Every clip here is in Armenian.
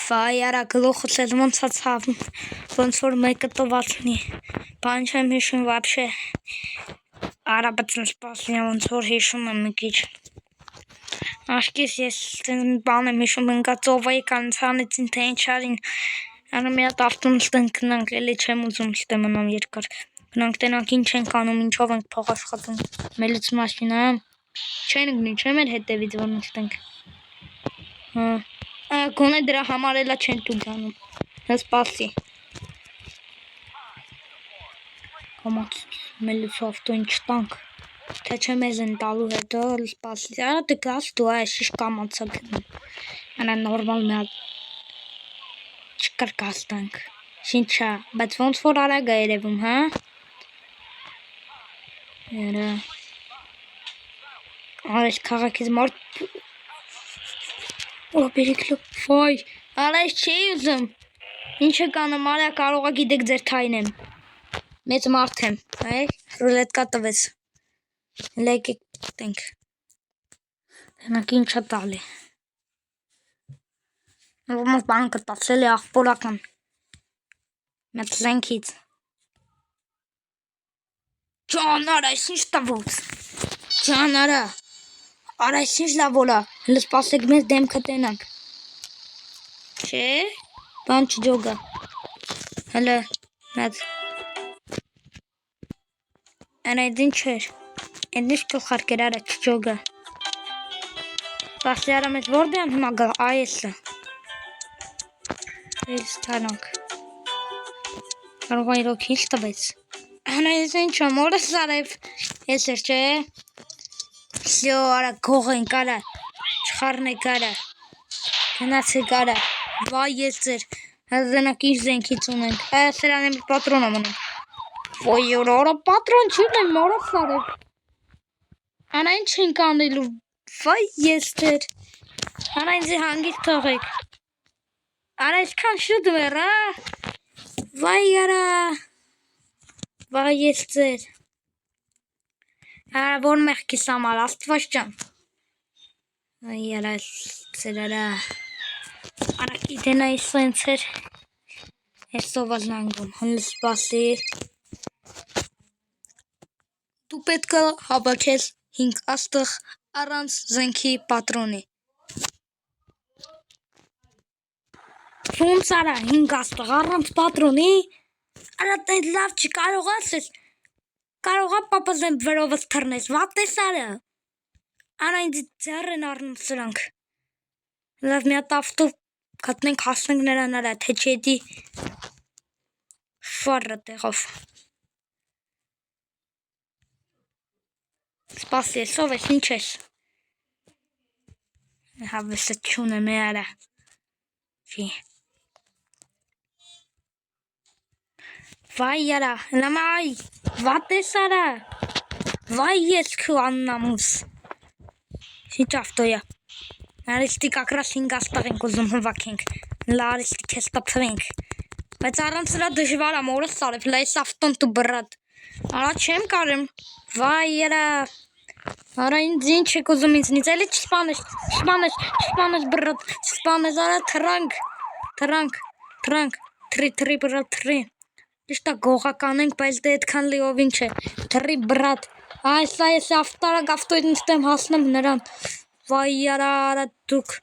Վայ արա գլուխս էլ ոնց է ցավում, ոնց որ մեկը տված ունի, բան չեմ հիշում вообще, արա բացում սպասի, ոնց որ հիշում եմ մի քիչ, աշկիս ես բան եմ հիշում, ընկա ծովայի կանցանեցին, թե ինչ արին, արա մի հատ ավտոմս տնկնանք, էլի չեմ ուզում ստե մնամ երկար, գնանք տենանք ինչ ենք անում, ինչով ենք փող աշխատում, մելից մաշինա, չեն գնի, չեմ էլ հետևից որ նստենք, գոնե դրա համար էլա չեն տուլ անում, սպասի, կամաց մելից ավտոյին չտանք, թե չէ մեզ են տալու հետո սպասի, արա դե գաս դու այս շիշ կամացա գնում, արա նորմալ մի հատ չկրկաս տանք, շինչա, բայց ոնց որ արագ է երևում, հա, երա, արես քաղաքից մարդ, բերիքլո, վայ, արա ես չի ուզում, ինչ եք անում, արա կարողա գիտեք ձեր թայն եմ, մեծ մարդ եմ, ռուլետկա տվեց, լեկեք տենք, տենակ ինչա տալի, ոմով բան կտաց, էլի աղբորական, մեծ զենքից, ճան արա, ես ինչ տվոց, ճան արա, արա ես ինչ լավ ոլա, հլը սպասեք մեզ դեմքը տենանք, չէ, բան չջոգա, հլը, մեծ, արա էդ ինչ էր, էդ ինչ կլխարկ էր արա չջոգա, սպասի արա մեզ որդ եմ հիմա գա, այեսը, ես տանանք, կարող այրոք ինչ տվեց, արա ես ինչ եմ, որս արև, ես էր չէ, Всё, արա գողենք արա, չխարնեք արա, գնացեք արա, վայ ես ձեր, հազրանակ ինչ զենքից ունենք, սրան եմ պատրոն ամնենք, ոյ արա պատրոն չունեմ, որս արև, արա ինչ ենք անելու, վայ ես ձեր, արա ինձի հանգիստ թողեք, արա եսքան շուտ վեր, վայ արա, վայ ես ձեր, արա որ մեղքիս համար, աստված ջան, այ արա ձեր արա, արա գիտենա ես սենց էր, ես սոված նանգում, հլը սպասի, դու պետք է հավաքես 5 աստղ առանց զենքի պատրոնի, ոնց արա 5 աստղ առանց պատրոնի, արա դե լավ չի կարողաս ես, կարողա պապազեմ վրովս թռնես, վատ ես արա, արա ինձ ձեռ են առնում սրանք, լավ մի հատ ավտո կատնենք հասնենք նրան արա, թե չի էդի շվարը տեղով, սպասի ես, ով ես, ինչ ես, հավեսը չունեմ է արա, չի, վայ արա, լամայ, վատ ես արա, վայ ես քու աննամուս, ինչ ավտոյա, արիստի կակրաս 5 աստղ ենք ուզում հվակենք, լա արիստի կեզ տպվենք, բայց առանց սրա դժվար եմ օրս արև, լա ես ավտոն տու բրատ, արա չեմ կարեմ, վայ արա, արա ինձ ինչ եք ուզում ինձնից, էլի չսպանես բրատ, չսպանես արա թրանք, թրի բրատ թրի, Իշտա գողական ենք, բայց դե այդքան լիով ինչ է, թռի բրատ, այսա ես ավտարակ ավտոյին նստեմ հասնեմ նրան, վայ արա դուք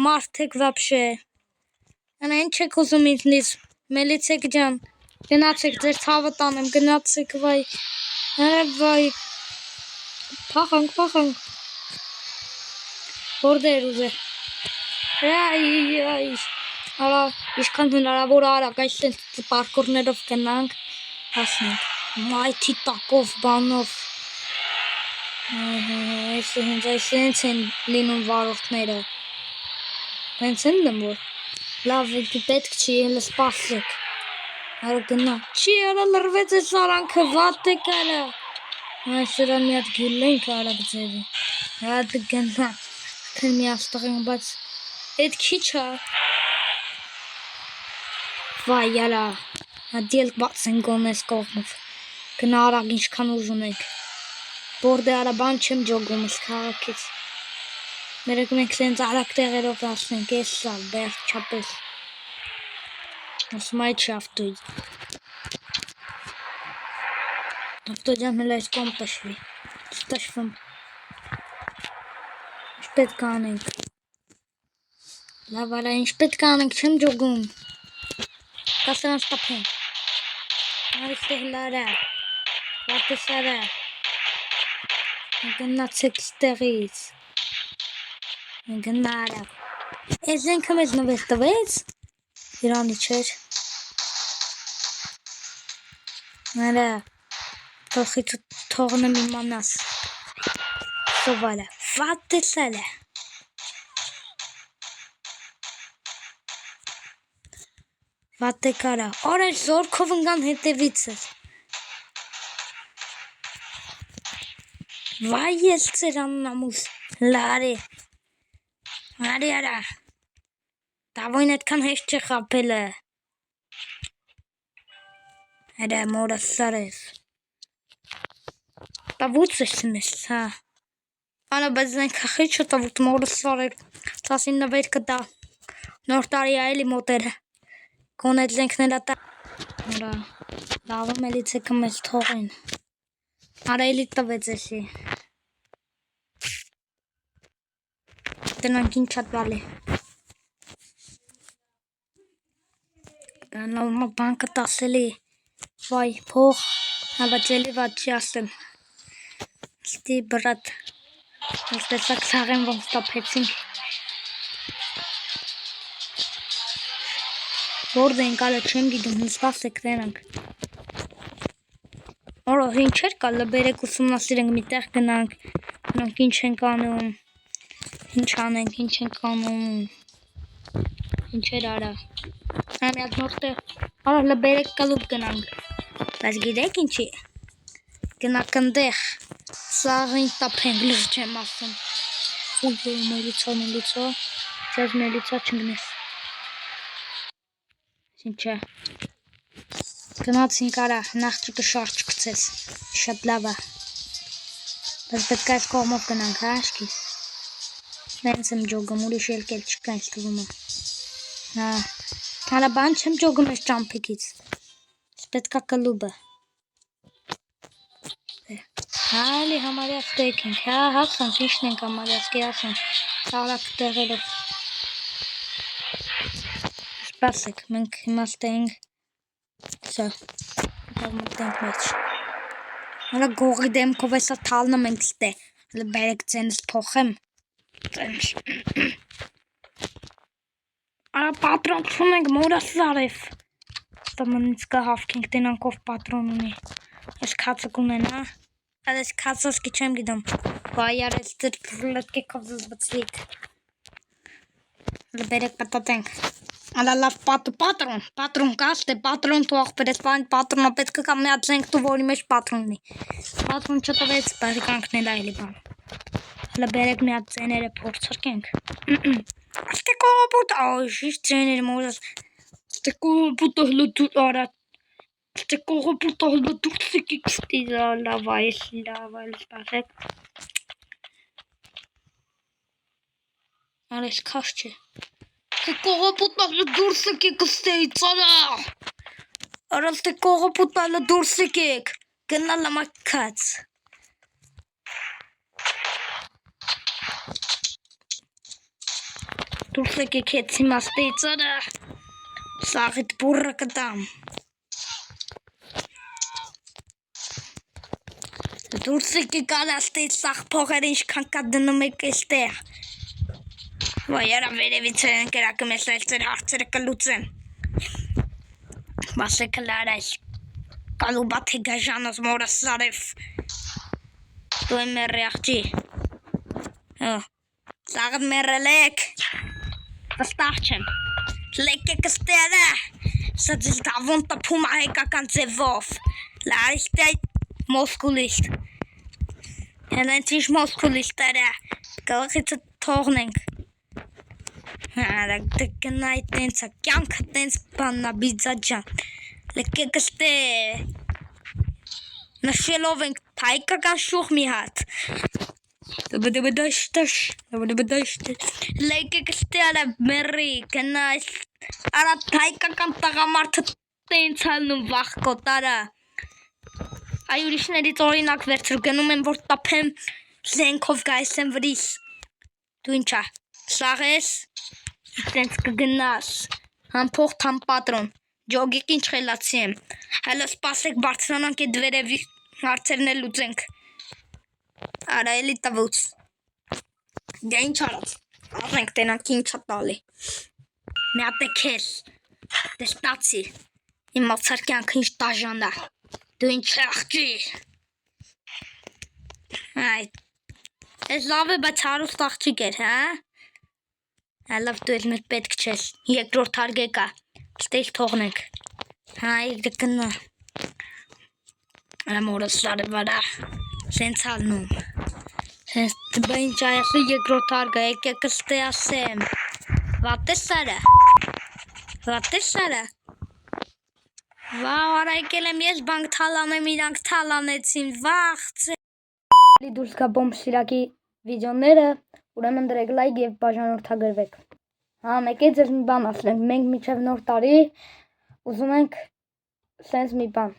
մարդ եք վապշե, անա ինչ եք ուզում ինձնից, մելիցեք ջան, գնացեք ձեր ցավը տանեմ, գնացեք վայ, վայ, փախանք, որդ էր ուզեր, արա, իշքան հնարավոր արագ, այս պարկորներով գնանք, հասնենք, մայթի տակով, բանով, այս են լինում վարորդները, հենց են դեմ որ, լավ պետք չի, հլը սպասեք, արա գնա, չի արա լրվեց ես արանքը, վատ եք արա, այս սրան մի հատ գիլենք արագ ձևի, հատ գնա, թե մի աստղ ենք, բայց էդ քիչ է, վայ արա, դիելք բաց են գոնես կողմով, գնա արագ ինչքան ուժ ունենք, բորդե արա բան չեմ ջոգում ես քաղաքից, Մերեք մենք սենց արագ տեղերով հասնենք, ես սալ, վերջապես, Ասում այդ չի ավտոյ։ Ավտոյան հենց այս կողմ տաշվի։ Տաշվում։ Ինչ պետք է անենք։ Լավ արա, ինչ պետք է անենք, չեմ ջոգում։ Կասրանց տապենք։ Այստեղ լարա։ Վատեսարա։ Գնացեք ստեղից։ Գնարա։ Այս ենքը մեզ նվեր տվեց։ Իրանի չէր։ Արա։ Թողի թողնեմ իմանաս։ Սովալա։ Վատեսարա։ Վատեկարա, օրեր զորքով ընկան հետևիցս։ Վայ ես ծեր աննամուս, լարի։ Արի արա, դավոյն այդքան հեշտ չի խապելը։ Արա մորը սարև։ Տավուց ես մեզ, հա։ Արա բայց զեն կախի չո տավուտ մորը սարև, տասին նվեր կտա, նոր տարի այելի մոտերը։ Կոնետ զենքները տա։ Արա, լավը մելիցեքը մեզ թողին։ Արա էլի տվեց էսի։ Տնանք ինչ չատվալի։ Լավմա բանկը տասելի։ Վայ, փող, հավաց էլի վատ չի ասեմ։ Ստի բրատ։ Ստեսակ սաղեն ոնց տապեցինք։ Որդ են կալը չեմ գիտում, հենց սպասեք դրանք։ Որո հին չեր կալը բերեք ուսումնասիրենք մի տեղ գնանք, նրանք ինչ ենք անում, ինչ անենք, ինչ ենք անում, ինչեր արա։ Համ յադ նոր տեղ, արա լբերեք կալուպ գնանք, բայց գիտեք ինչի, գնակ ընդեղ, սաղին տապենք լուր չեմ ասում, ուլվոր մելիցո, ձեզ մելիցա չգնես, ինչե, գնացինք արա, նախճիկը շարջ կծես, շատ լավա, բայց պետք այս կողմով գնանք, հա աշկիս, նենց եմ ջոգում, ուրիշ ելկել չկա ինձ թվում է, հա, արա բան չեմ ջոգում ես ճամպիկից, պետք է կլուբը, հա էլի համարյա ստեյք ենք, հա հասանք, իշն ենք համարյա սկերասանք, սաղրակ տեղերով, սպասեք, մենք հիմա ստեինք, սա, մտենք մեջ, հələ գողի դեմքով էսա թալնում ենք ստե, հələ բերեք ձենս փոխեմ, արա պատրոն չունենք մորաս զարև, ստամնից կհավքենք տենանքով պատրոն ունի, ես կացը կունեն, հա, այս կացոսկի չեմ գիտում, վայ արեց դր լտկեքով զզվծլիք, հələ բերեք պտոտենք, Ալա լավ պատրոն կաստ է, պատրոն թող պրես, պատրոնը պետք կա մի հատ զենք տու, որի մեջ պատրոննի, պատրոն չտվեց, բարիկանքնել այլի բան, հլը բերեք մի հատ ձեները փորձրկենք, աստե կողոպուտ, այժիշ ձեները մորս, աստե կողոպուտը հլը դուր արա, աստե կողոպուտը հլը դուր սիկիք ստի լավ այլ սպասեք, արես կաշ չէ, կողոպուտը դուրս եկեք ստեից, արա ստե կողոպուտը դուրս եկեք, գնալ ամակաց, դուրս եկեք հետ հիմա ստեից, արա, սաղիտ բուրը կտամ, դուրս եկեք արա ստեից սաղ փողեր ինչքան կա դնում եք էստեղ, Վայ արա վերևից են կրակը մեզ այլ ծեր հարցերը կլուծեն, բասեքը լար այս, կալուբաթի գաժանոս մորը սարև, դու եմ մերի աղջի, սաղդ մերել եք, վստահ չեմ, լեկեք ստերը, սա ձիլ դավոն տպում հայկական ձևով, լար իստե մոսկուլիստ, հենենց ինչ մոսկուլիստերը, գլխիցը թողնենք, Արա գնայ տենցա, կյանքը տենց բաննա բիձա ջան, լեկեք ստե, նշելով ենք հայկական շուխ մի հատ, լեկեք ստե արա մերի, գնայ Արա հայկական տղամարդը տենց ալնում վախ կոտարը։ Այ ուրիշներից օրինակ վերցրու գնում եմ որ տապեմ զենքով գայս եմ վրիս։ Դու ինչա սաղ ես տենց կգնաս համփող թամ պատրոն ջոգիկ ինչ խելացի եմ հələ սպասեք բարձրանանք այդ վերևի հարցերն էլ լուծենք արա էլի տվուց դե ինչ արած ասենք տենանք ինչա տալի մի հատ է քեզ դե ստացի իմ մացար կյանքը ինչ դաժան է դու ինչ աղջի այ Ես լավ է, բայց հարուստ աղջիկ էր, հա լավ դու էլ մեր պետք չես, երկրորդ հարգեկա, ստեղ թողնենք, հայր գնա, արա մորս սարը վարա, սենց ալնում, սենց բա ինչ այասը երկրորդ հարգա, եկեք ստե ասեմ, վատ է սարը, վավ արա եկել եմ ես բանք թալանեմ, իրանք թալանեցին, վաղ դուրս կա բոմբ սիրակի վիդեոները, ուրեմն դրեք լայք և բաժանորդագրվեք։ Հա, մեկ է ձեզ մի բան ասեմ, մենք մինչև նոր տարի ուզում ենք սենց մի բան։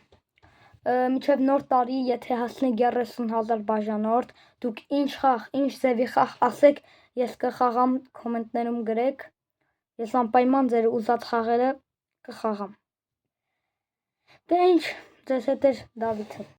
Մինչև նոր տարի, եթե հասնենք 30,000 բաժանորդ, դուք ինչ խաղ, ինչ ձևի խաղ ասեք, ես կխաղամ, կոմենտներում գրեք, ես անպայման ձեր ուզած խաղերը կխաղամ։ Դե ինչ, ձեզ հետ էր Դավիթը։